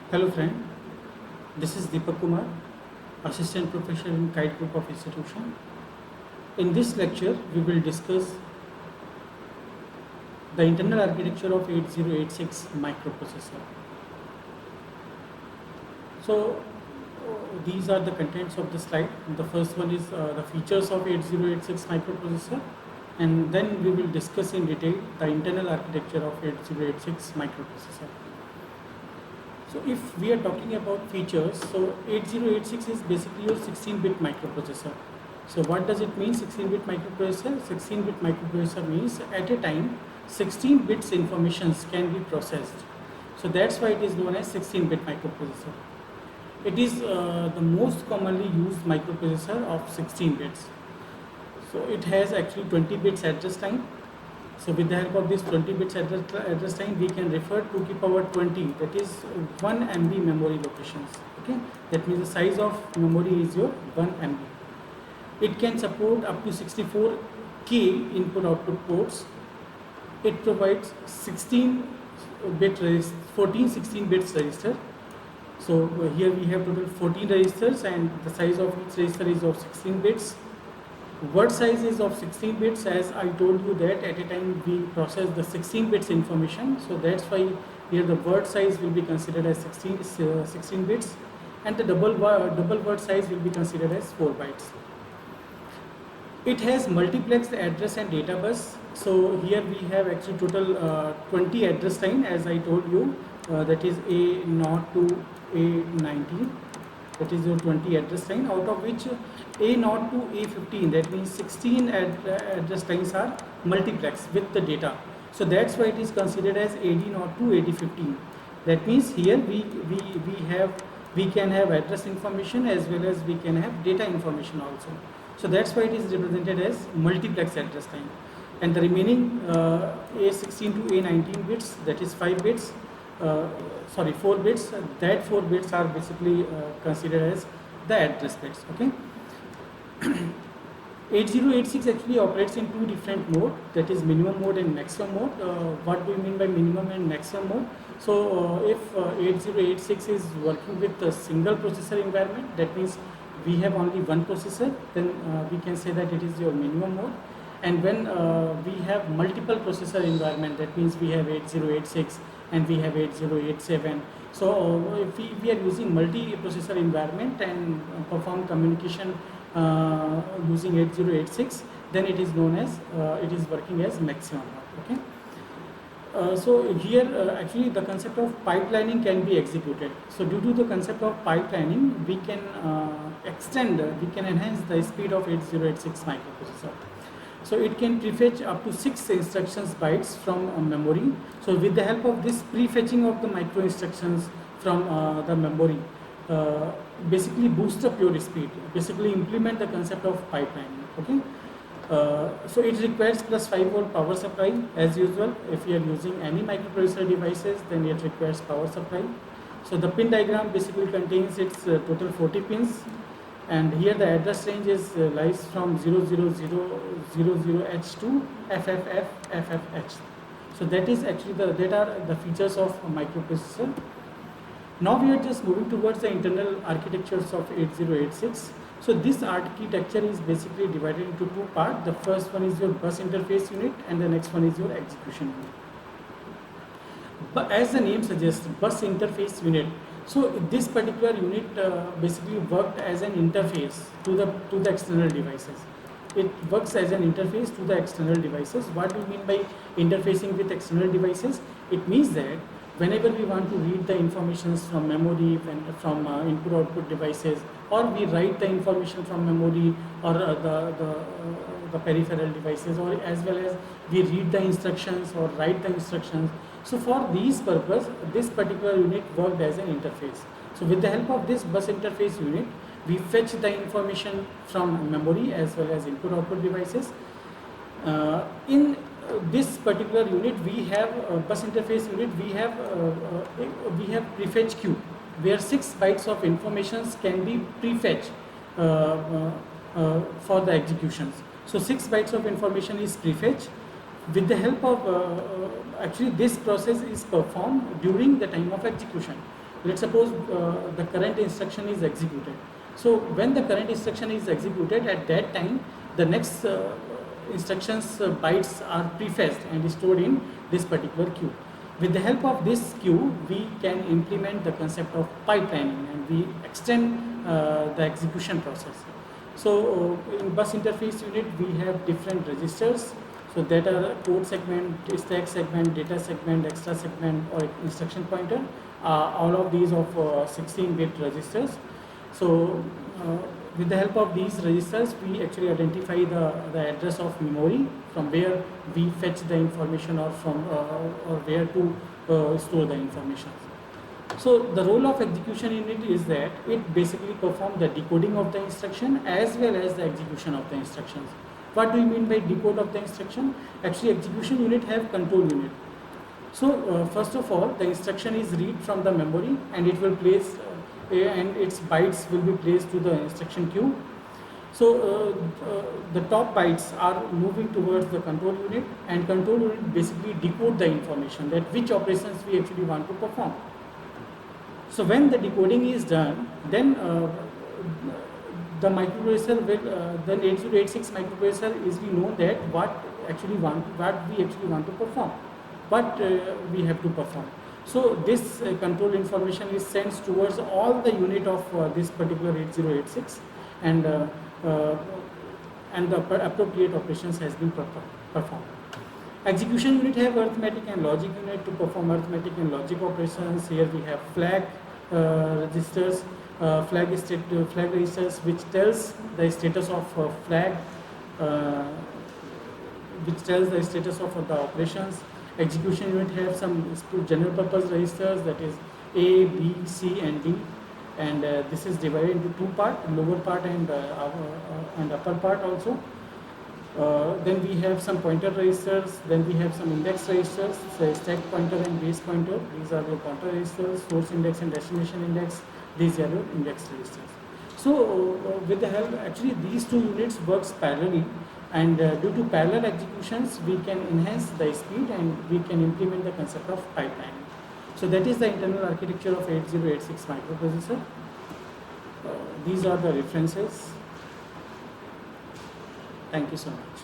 Hello friend, this is Deepak Kumar, Assistant Professor in KIET Group of Institution. In this lecture, we will discuss the internal architecture of 8086 microprocessor. So, these are the contents of the slide. The first one is the features of 8086 microprocessor, and then we will discuss in detail the internal architecture of 8086 microprocessor. So if we are talking about features, so 8086 is basically your 16-bit microprocessor. So what does it mean, 16-bit microprocessor? 16-bit microprocessor means at a time 16 bits informations can be processed. So that's why it is known as 16-bit microprocessor. It is the most commonly used microprocessor of 16 bits. So it has actually 20 bits address time. So with the help of this 20 bits address time, we can refer 2 to the power 20, that is 1 MB memory locations. Okay, that means the size of memory is your 1 MB. It can support up to 64K input-output ports. It provides 16-bit 16 bits register. So here we have total 14 registers, and the size of each register is of 16 bits. Word size is of 16 bits, as I told you that at a time we process the 16 bits information. So that's why here the word size will be considered as 16 bits, and the double word size will be considered as 4 bytes. It has multiplexed address and data bus. So here we have actually total 20 address line, as I told you, that is A0 to A19. That is your 20 address line, out of which A0 to A15, that means 16 address lines are multiplexed with the data. So that's why it is considered as AD0 to AD15. That means here we can have address information as well as we can have data information also. So that's why it is represented as multiplex address line. And the remaining A16 to A19 bits, that is 5 bits, 4 bits, that 4 bits are basically considered as the address bits. Okay. 8086 actually operates in two different modes, that is minimum mode and maximum mode. What do we mean by minimum and maximum mode? So if 8086 is working with a single processor environment, that means we have only one processor, then we can say that it is your minimum mode. And when we have multiple processor environment, that means we have 8086 and we have 8087. So if we are using multi-processor environment and perform communication using 8086, then it is known as it is working as maximum mode. Okay. So here actually the concept of pipelining can be executed. So due to the concept of pipelining, we can we can enhance the speed of 8086 microprocessor. So it can prefetch up to 6 instructions bytes from memory. So with the help of this prefetching of the micro instructions from the memory, basically boost up your speed, basically implement the concept of pipelining. Okay. So it requires plus 5 volt power supply as usual. If you are using any microprocessor devices, then it requires power supply. So the pin diagram basically contains its total 40 pins, and here the address range is lies from 00000H to FFFFFH. So that is actually that are the features of a microprocessor. Now we are just moving towards the internal architectures of 8086. So this architecture is basically divided into two parts. The first one is your bus interface unit, and the next one is your execution unit. But as the name suggests, bus interface unit. So this particular unit basically worked as an interface to the external devices. It works as an interface to the external devices. What do we mean by interfacing with external devices? It means that whenever we want to read the information from memory, from input-output devices, or we write the information from memory or the peripheral devices, or as well as we read the instructions or write the instructions. So for these purpose, this particular unit worked as an interface. So with the help of this bus interface unit, we fetch the information from memory as well as input-output devices. In this particular unit, we have bus interface unit. We have prefetch queue, where 6 bytes of informations can be prefetched for the executions. So 6 bytes of information is prefetched. With the help of actually this process is performed during the time of execution. Let's suppose the current instruction is executed. So when the current instruction is executed, at that time the next instructions bytes are prefetched and stored in this particular queue. With the help of this queue, we can implement the concept of pipelining, and we extend the execution process. So in bus interface unit, we have different registers. So that are code segment, stack segment, data segment, extra segment, or instruction pointer. All of these of 16-bit registers. So with the help of these registers, we actually identify the address of memory from where we fetch the information, or from or where to store the information. So the role of execution unit is that it basically performs the decoding of the instruction as well as the execution of the instructions. What do you mean by decode of the instruction? Actually, execution unit have control unit. So first of all, the instruction is read from the memory, and it will place and its bytes will be placed to the instruction queue. So the top bytes are moving towards the control unit, and control unit basically decode the information, that which operations we actually want to perform. So when the decoding is done, then the microprocessor will, then 8086 microprocessor is we know that what we actually want to perform, what we have to perform. So this control information is sent towards all the unit of this particular 8086, and the appropriate operations has been performed. Execution unit have arithmetic and logic unit to perform arithmetic and logic operations. Here we have flag registers, flag registers, which tells the status of flag, which tells the status of the operations. Execution unit have some general purpose registers, that is A, B, C, and D, and this is divided into two parts, lower part and upper part also. Then we have some pointer registers, then we have some index registers, so stack pointer and base pointer. These are the pointer registers, source index and destination index. These are the index registers. So with the help, actually these two units works parallelly, and due to parallel executions, we can enhance the speed and we can implement the concept of pipelining. So that is the internal architecture of 8086 microprocessor. These are the references. Thank you so much.